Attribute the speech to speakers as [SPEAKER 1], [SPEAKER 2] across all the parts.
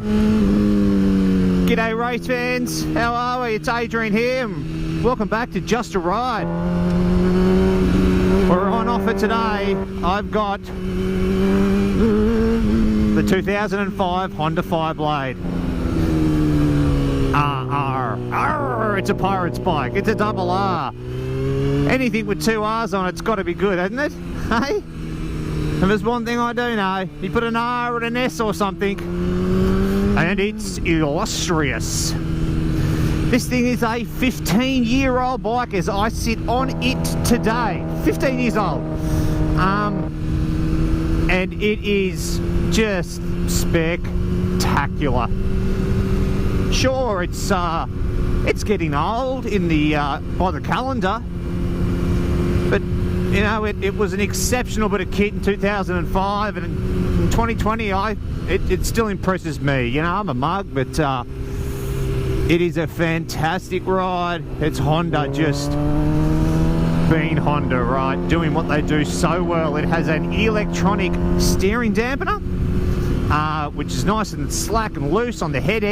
[SPEAKER 1] G'day race fans, how are we? It's Adrian here. Welcome back to Just a Ride. We're on offer today. I've got the 2005 Honda FireBlade. RR. It's a pirate's bike. It's a double R. Anything with two R's on it's got to be good, hasn't it? Hey? And there's one thing I do know. You put an R and an S or something, and it's illustrious. This thing is a 15-year-old bike as I sit on it today. 15 years old. And it is just spectacular. Sure, it's getting old in the by the calendar, but you know it was an exceptional bit of kit in 2005, and in 2020 it still impresses me. You know, I'm a mug, but it is a fantastic ride. It's Honda just being Honda, right? Doing what they do so well. It has an electronic steering dampener, which is nice and slack and loose on the head,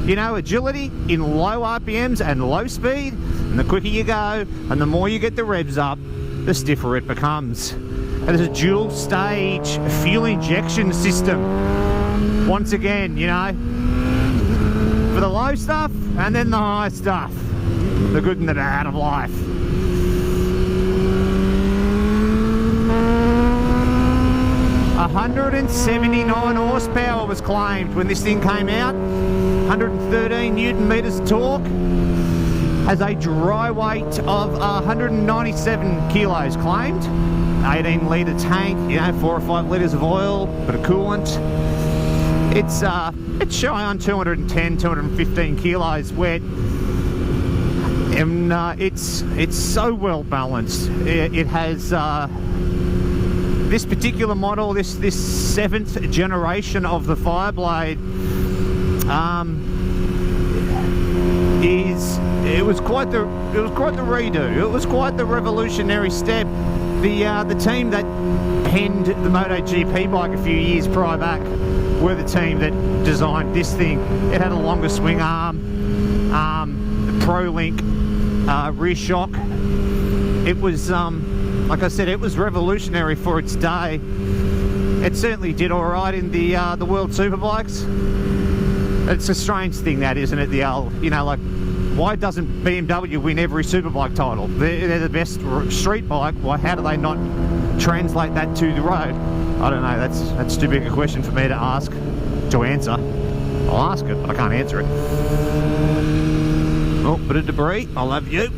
[SPEAKER 1] you know, agility in low RPMs and low speed. And the quicker you go and the more you get the revs up, the stiffer it becomes. And there's a dual stage fuel injection system. Once again, you know, for the low stuff and then the high stuff. The good and the bad of life. $179 horsepower was claimed when this thing came out. 113 Newton meters of torque. Has a dry weight of 197 kilos claimed. 18 litre tank, you know, 4 or 5 litres of oil, bit of coolant. It's shy on 210, 215 kilos wet. And it's so well balanced. It has this particular model, this 7th generation of the FireBlade, it was quite the redo. It was quite the revolutionary step. The team that penned the MotoGP bike a few years prior back were the team that designed this thing. It had a longer swing arm, the ProLink rear shock. It was, like I said, it was revolutionary for its day. It certainly did all right in the World Superbikes. It's a strange thing, that, isn't it? The old, you know, like, why doesn't BMW win every Superbike title? They're the best street bike. Why? How do they not translate that to the road? I don't know. That's too big a question for me to ask, to answer. I'll ask it, but I can't answer it. Oh, bit of debris. I love you.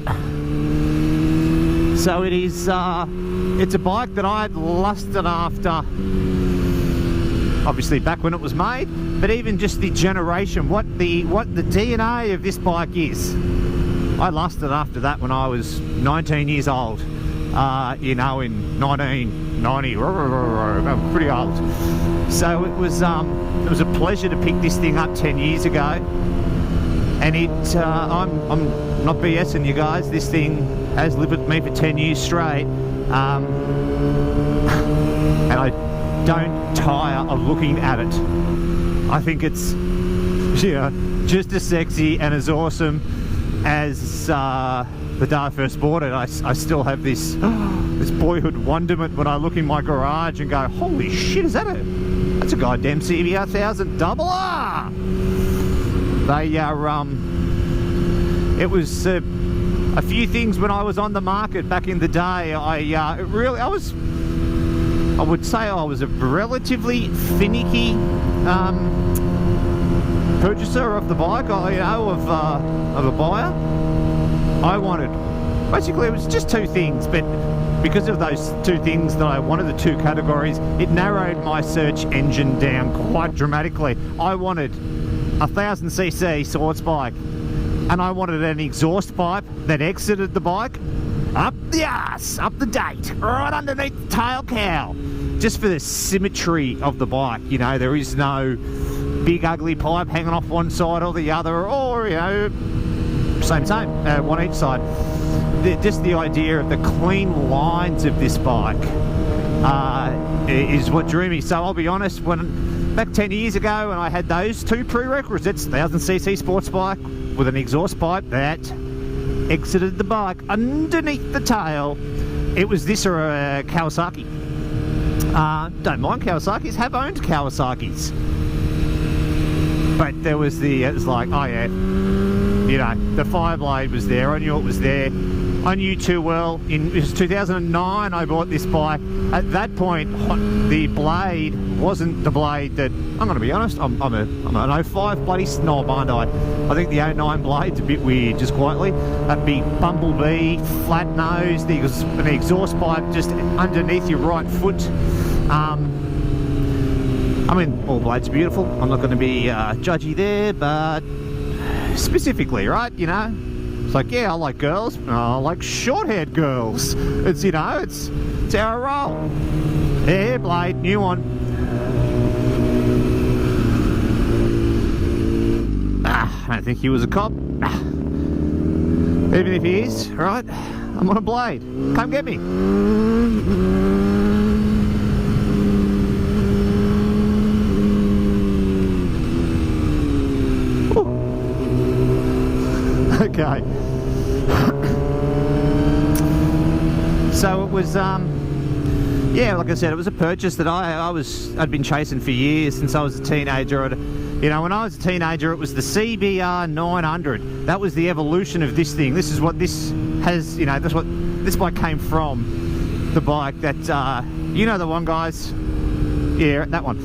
[SPEAKER 1] So it is. It's a bike that I had lusted after. Obviously, back when it was made, but even just the generation, what the DNA of this bike is. I lusted after that when I was 19 years old. You know, in 1990, I'm pretty old. So it was a pleasure to pick this thing up 10 years ago. And I'm not BSing you guys. This thing has lived with me for 10 years straight, and I don't tire of looking at it. I think it's, you know, just as sexy and as awesome as the day I first bought it. I still have this boyhood wonderment when I look in my garage and go, holy shit, that's a goddamn CBR 1000rr. They are, it was a few things when I was on the market back in the day. I would say I was a relatively finicky purchaser of the bike, you know, of a buyer. I wanted, basically it was just two things, but because of those two things that I wanted, the two categories, it narrowed my search engine down quite dramatically. I wanted a 1000cc sports bike, and I wanted an exhaust pipe that exited the bike up the arse, up the date, right underneath the tail cowl, just for the symmetry of the bike. You know, there is no big ugly pipe hanging off one side or the other, or, you know, same, one each side. Just the idea of the clean lines of this bike is what drew me. So I'll be honest, when back 10 years ago, and I had those two prerequisites, 1000cc sports bike with an exhaust pipe that exited the bike underneath the tail. It was this or a Kawasaki. Don't mind Kawasaki's, have owned Kawasaki's. But there was it was like, oh yeah, you know, the FireBlade was there, I knew it was there. I knew too well. It was 2009 I bought this bike. At that point, the blade wasn't the blade that, I'm going to be honest, I'm an 05 bloody snob, aren't I? I think the 09 blade's a bit weird, just quietly. That big bumblebee, flat nose, an exhaust pipe just underneath your right foot. I mean, all blades are beautiful. I'm not going to be judgy there, but specifically, right, you know? It's like, yeah, I like girls. I like short-haired girls. It's, you know, it's how I roll. Yeah, blade, new one. I don't think he was a cop. Even if he is, right? I'm on a blade. Come get me. Okay. So it was, yeah, like I said, it was a purchase that I'd been chasing for years since I was a teenager. You know, when I was a teenager, it was the CBR 1000rr. That was the evolution of this thing. This is what this has, you know, that's what this bike came from. The bike that, you know the one, guys? Yeah, that one.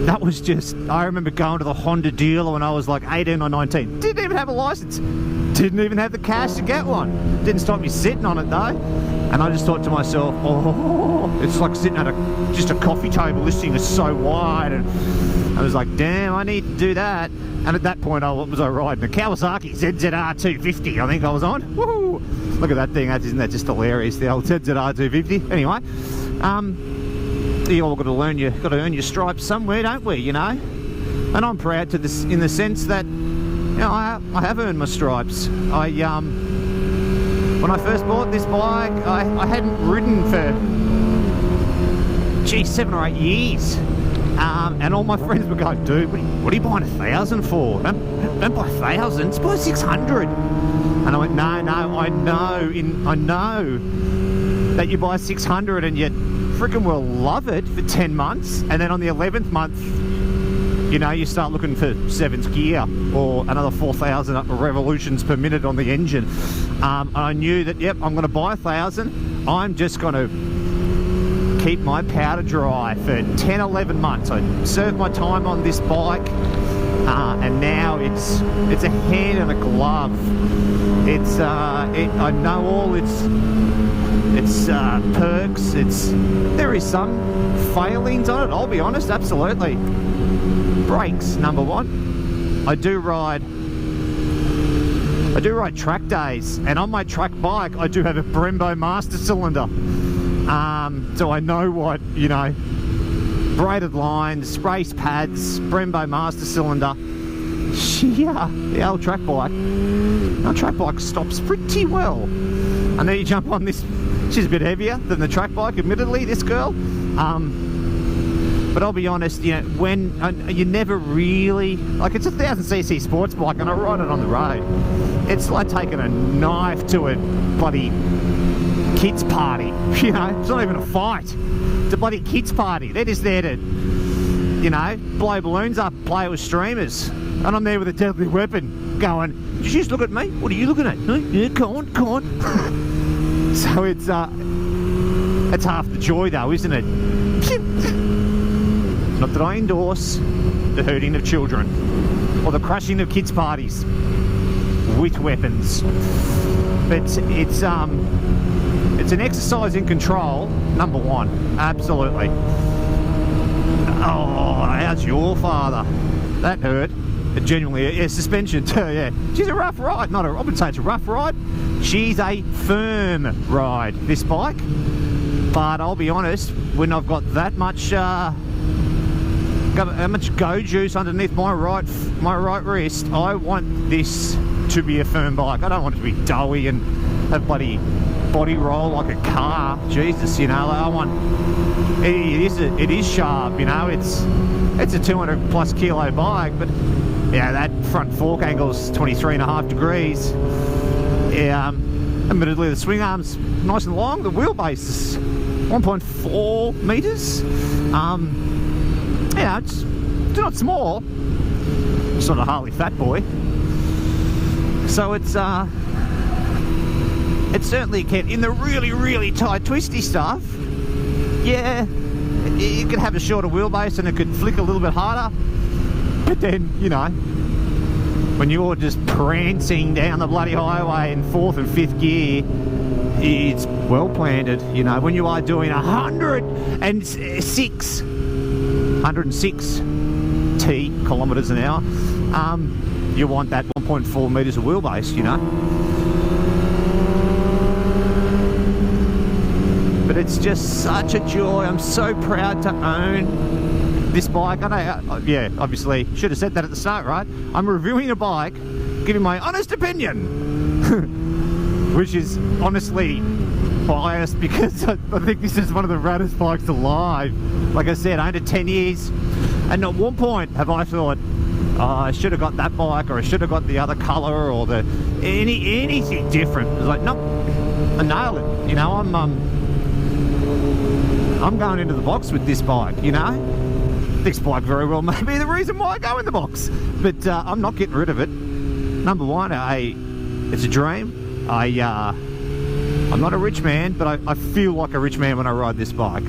[SPEAKER 1] That was just, I remember going to the Honda dealer when I was like 18 or 19. Didn't even have a license. Didn't even have the cash to get one. Didn't stop me sitting on it though. And I just thought to myself, oh, it's like sitting at just a coffee table. This thing is so wide. And I was like, damn, I need to do that. And at that point, what was I riding? A Kawasaki ZZR 250, I think I was on. Woo! Look at that thing. Isn't that just hilarious? The old ZZR 250. Anyway, you all got to earn your stripes somewhere, don't we? You know, and I'm proud to this in the sense that, you know, I have earned my stripes. When I first bought this bike, I hadn't ridden for, gee, 7 or 8 years, and all my friends were going, dude, what are you buying 1,000 for? Don't buy 1,000, just buy 600. And I went, no, I know that you buy 600 and you freaking well love it for 10 months, and then on the 11th month, you know, you start looking for 7th gear or another 4,000 revolutions per minute on the engine. I knew that, yep, I'm going to buy 1,000. I'm just going to keep my powder dry for 10, 11 months. I served my time on this bike, and now it's a hand and a glove. It's I know all its perks. There is some failings on it, I'll be honest, absolutely. Brakes, number one. I do ride track days, and on my track bike I do have a Brembo master cylinder. So I know what, you know, braided lines, race pads, Brembo master cylinder. Yeah, the old track bike. Our track bike stops pretty well. And then you jump on this. She's a bit heavier than the track bike, admittedly, this girl. But I'll be honest, you know, when you never really, like, it's a 1000cc sports bike and I ride it on the road. It's like taking a knife to a bloody kids party, you know. It's not even a fight. It's a bloody kids party. They're just there to, you know, blow balloons up, play with streamers. And I'm there with a deadly weapon going, did you just look at me? What are you looking at? Yeah, come on. So it's half the joy though, isn't it? Not that I endorse the hurting of children or the crushing of kids' parties with weapons, but it's an exercise in control, number one, absolutely. Oh, how's your father? That hurt. Genuinely, yeah, suspension too, yeah. She's a rough ride. I wouldn't say it's a rough ride. She's a firm ride, this bike. But I'll be honest, when I've got that much go juice underneath my right wrist, I want this to be a firm bike. I don't want it to be doughy and have bloody body roll like a car. Jesus, you know, I want. It is sharp, you know. It's a 200 plus kilo bike, but yeah, that front fork angle's 23.5 degrees. Yeah, admittedly the swing arm's nice and long. The wheelbase is 1.4 meters. Yeah, it's not small. It's not a Harley fat boy. So it certainly can. In the really, really tight, twisty stuff, yeah, you could have a shorter wheelbase and it could flick a little bit harder. But then, you know, when you're just prancing down the bloody highway in 4th and 5th gear, it's well planted. You know, when you are doing 106 kilometers an hour, you want that 1.4 meters of wheelbase, you know. But it's just such a joy. I'm so proud to own this bike. I know, yeah, obviously should have said that at the start, right? I'm reviewing a bike, giving my honest opinion, which is honestly biased because I think this is one of the raddest bikes alive. Like I said, I owned it 10 years, and at one point have I thought, oh, I should have got that bike, or I should have got the other colour, or anything different. It's like, nope, I nailed it. You know, I'm going into the box with this bike, you know. This bike very well may be the reason why I go in the box, but I'm not getting rid of it. Number one, it's a dream. I'm not a rich man, but I feel like a rich man when I ride this bike.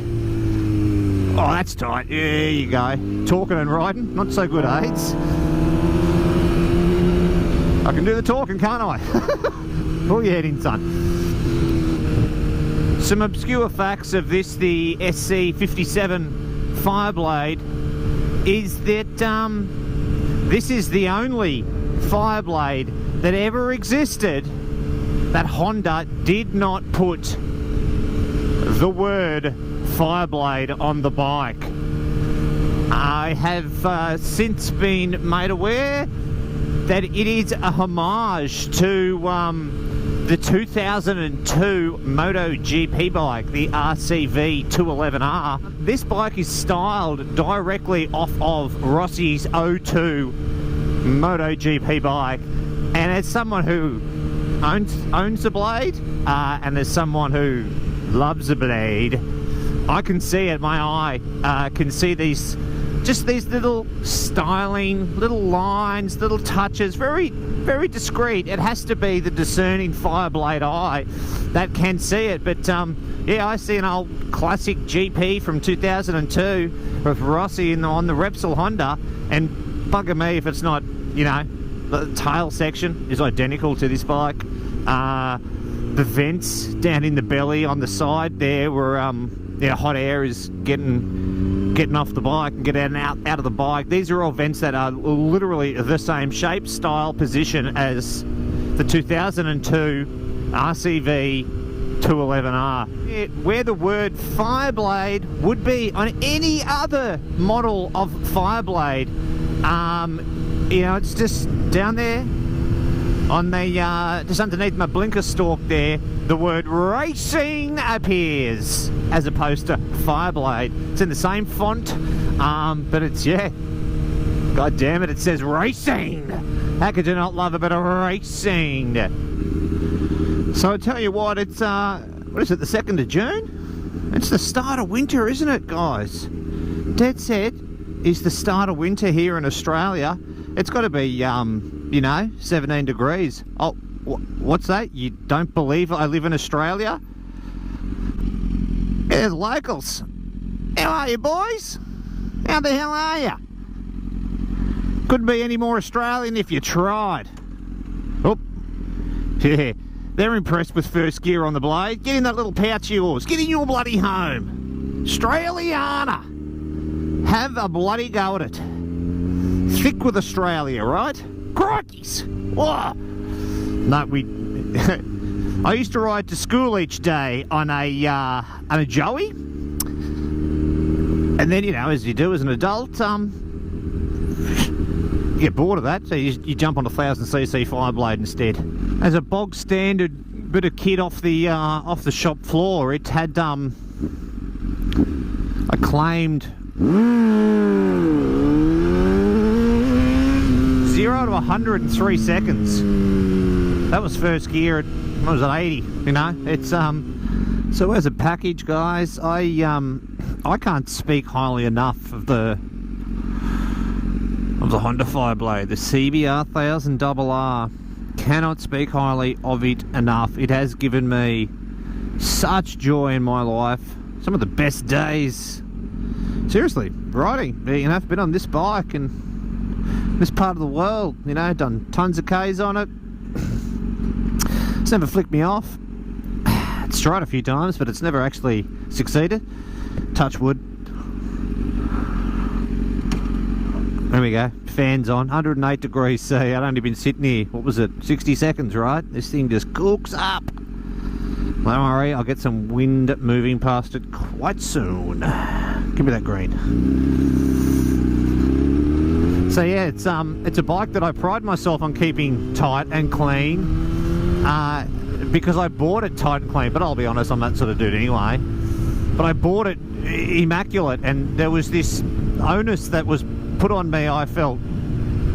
[SPEAKER 1] Oh, that's tight. There you go. Talking and riding, not so good aids. I can do the talking, can't I? Pull your head in, son. Some obscure facts of this, the SC57 FireBlade, is that this is the only FireBlade that ever existed that Honda did not put the word FireBlade on the bike. I have since been made aware that it is a homage to the 2002 MotoGP bike, the RCV 211R. This bike is styled directly off of Rossi's 02 MotoGP bike, and as someone who owns a blade, and as someone who loves a blade, I can see it, my eye can see these little styling, little lines, little touches, very, very discreet. It has to be the discerning FireBlade eye that can see it. But yeah, I see an old classic GP from 2002 with Rossi on the Repsol Honda, and bugger me if it's not, you know, the tail section is identical to this bike. The vents down in the belly on the side there where yeah, hot air is getting off the bike and getting out of the bike. These are all vents that are literally the same shape, style, position as the 2002 RCV 211R. Where the word FireBlade would be on any other model of FireBlade, you know, it's just down there on the just underneath my blinker stalk there, the word racing appears as opposed to FireBlade. It's in the same font, but it's, yeah, god damn it, it says racing. How could you not love a bit of racing? So I tell you what, it's what is it, the 2nd of June? It's the start of winter, isn't it, guys? Dead set is the start of winter here in Australia. It's got to be you know, 17 degrees. Oh, what's that? You don't believe I live in Australia? There's locals. How are you, boys? How the hell are you? Couldn't be any more Australian if you tried. Oh, yeah. They're impressed with first gear on the blade. Get in that little pouch of yours. Get in your bloody home. Australiana. Have a bloody go at it. Thick with Australia, right? Crikeys! Whoa. No, I used to ride to school each day on a Joey, and then, you know, as you do as an adult, you get bored of that, so you jump on a 1000cc FireBlade instead. As a bog standard bit of kit off the shop floor. It had I claimed 0 to 100 in 3 seconds. That was first gear at, what was it, 80? You know, it's so as a package, guys, I can't speak highly enough of the Honda FireBlade, the CBR 1000rr. Cannot speak highly of it enough. It has given me such joy in my life. Some of the best days. Seriously, riding. You know, I've been on this bike and this part of the world. You know, done tons of Ks on it. It's never flicked me off. It's tried a few times, but it's never actually succeeded. Touch wood. There we go. Fans on. 108 degrees C. I'd only been sitting here, what was it, 60 seconds, right? This thing just cooks up. Don't worry, I'll get some wind moving past it quite soon. Give me that green. So yeah, it's a bike that I pride myself on keeping tight and clean, because I bought it tight and clean. But I'll be honest, I'm that sort of dude anyway. But I bought it immaculate, and there was this onus that was put on me, I felt,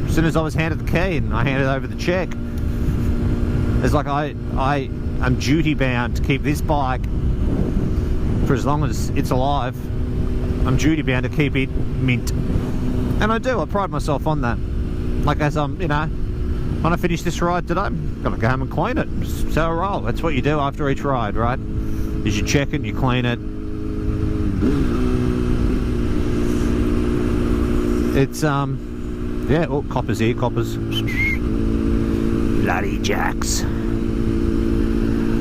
[SPEAKER 1] as soon as I was handed the key and I handed over the check. It's like I'm duty bound to keep this bike for as long as it's alive. I'm duty bound to keep it mint, and I do. I pride myself on that. Like, as I'm, you know, when I finish this ride today, I'm gonna go home and clean it. So I roll. That's what you do after each ride, right? Is you check it, you clean it. It's yeah, oh, coppers here, coppers. Bloody jacks.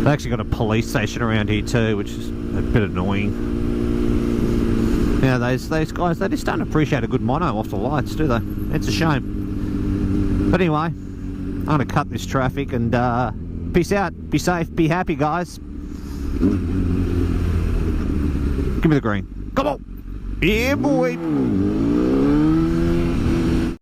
[SPEAKER 1] They actually got a police station around here too, which is a bit annoying. Yeah, those guys, they just don't appreciate a good mono off the lights, do they? It's a shame. But anyway, I'm gonna cut this traffic and peace out, be safe, be happy, guys. Give me the green. Come on. Yeah, boy.